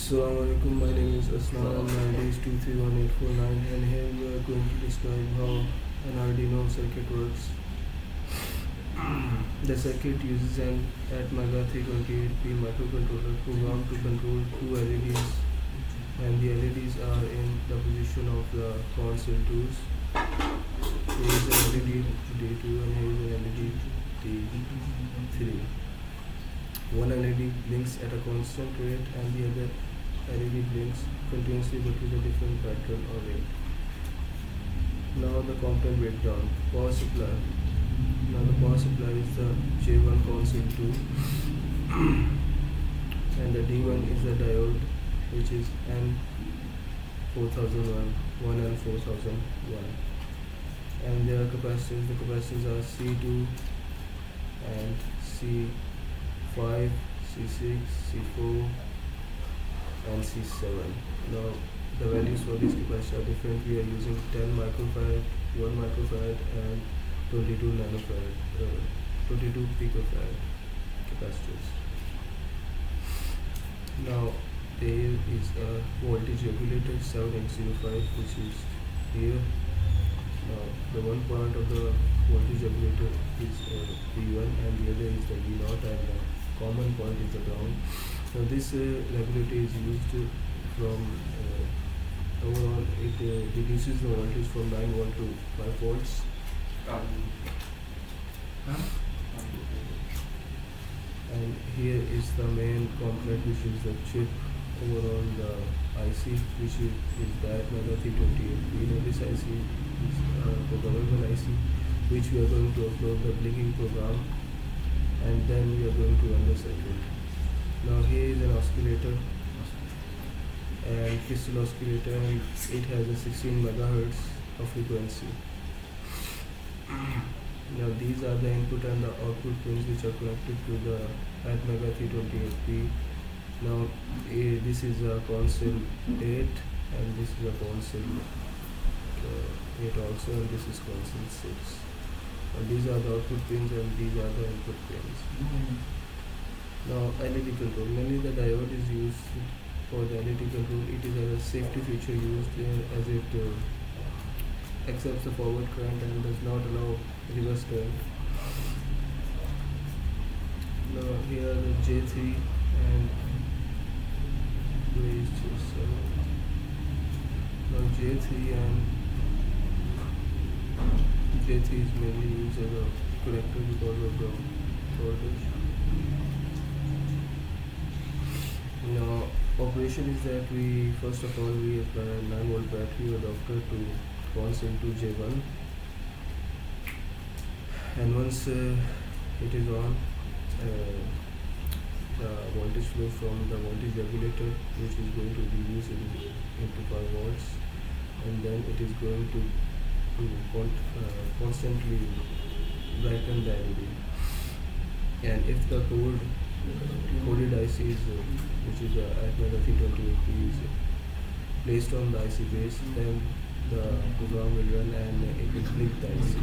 Assalamualaikum, my name is Aslan and my ID is 231849, and here we are going to describe how an Arduino circuit works. The circuit uses an Atmega 328P microcontroller programmed to control two LEDs, and the LEDs are in the position of the console 2s. Here is an LED D2 and here is an LED D3. One LED blinks at a constant rate and the other LED blinks continuously but with a different pattern or rate. Now the component breakdown. Power supply. Now the power supply is the J1 console 2 and the D1 is the diode, which is N4001, 1N4001, and their capacitors. The capacitors are C2 and C5, C6, C4 and C7. Now the values for these capacitors are different. We are using 10 microfarad, 1 microfarad and 22 nanofarad, 22 picofarad capacitors. Now there is a voltage regulator 7805, which is here. Now the one part of the voltage regulator is V1 and the other is the V0, and the common point is the ground. Now this regulator is used from overall it reduces the voltage from 9 volt to 5 volts. And here is the main component, which is the chip. Overall the IC, which is that Atmega 328. We know this IC is a programmable IC, which we are going to upload the blinking program, and then we are going to run the circuit. Now here is an oscillator and crystal oscillator, and it has a 16 megahertz of frequency. Now these are the input and the output pins which are connected to the Atmega 328P. Now this is a console 8 and this is a console 8 also, and this is console 6. And these are the output pins and these are the input pins. Now LED control. Mainly the diode is used for the LED control. It is a safety feature used as it accepts the forward current and does not allow reverse current. Now here are the J3 and where is J7? Now J3 is mainly used as a connector because of the voltage. Now operation is that we first of all we apply a 9 volt battery adapter to console 2 J1, and once it is on, the voltage flow from the voltage regulator, which is going to reduce into 5 volts, and then it is going to constantly brighten the LED. And if the coded IC is which is Atmega 328P is placed on the IC base, then the program will run and it will blink the IC.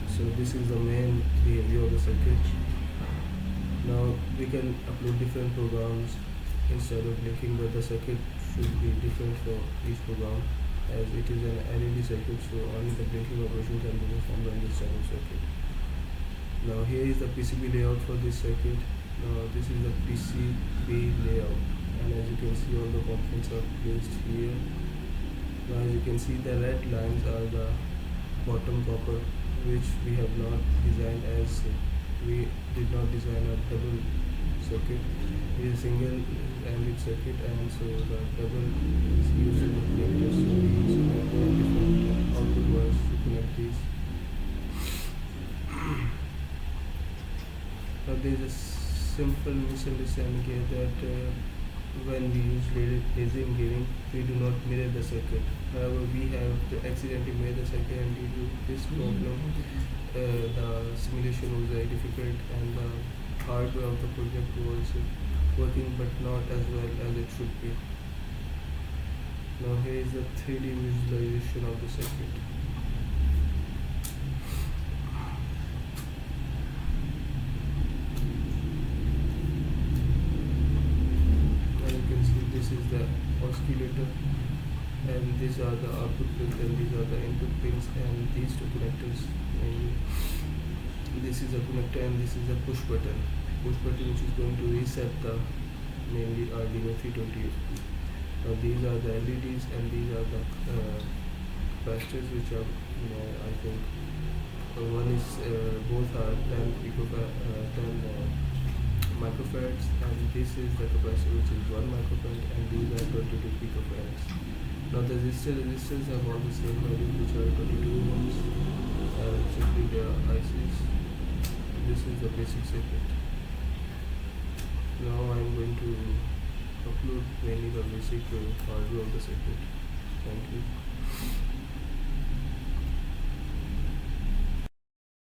So this is the main behavior of the circuit. Now we can upload different programs instead of blinking, but the circuit should be different for each program, as it is an LED circuit, so only the blinking operation can be performed on this type of circuit. Now here is the PCB layout for this circuit. Now this is the PCB layout, and as you can see all the components are placed here. Now as you can see the red lines are the bottom copper, which we have not designed, as we did not design a double circuit. It is a single ended circuit, and so the double is used in the connectors, so we use different output wires to connect these. Now there is a simple misunderstanding here that when we use laser engraving, we do not mirror the circuit. However, we have accidentally made the circuit, and due to this problem, the simulation was very difficult and the hardware of the project was working but not as well as it should be. Now here is the 3D visualization of the circuit. oscillator, and these are the output pins and these are the input pins, and these two connectors. And this is a connector and this is a push button which is going to reset the mainly Arduino 328. Now these are the LEDs and these are the capacitors which are, I think one is both are 10 microfarads, and this is the capacitor which is 1 microfarad, and these are 22 picofarads. Now the resistors have all the same values which are 22 ohms, and simply they are ICs. This is the basic circuit. Now I am going to upload mainly the basic hardware of the circuit. Thank you.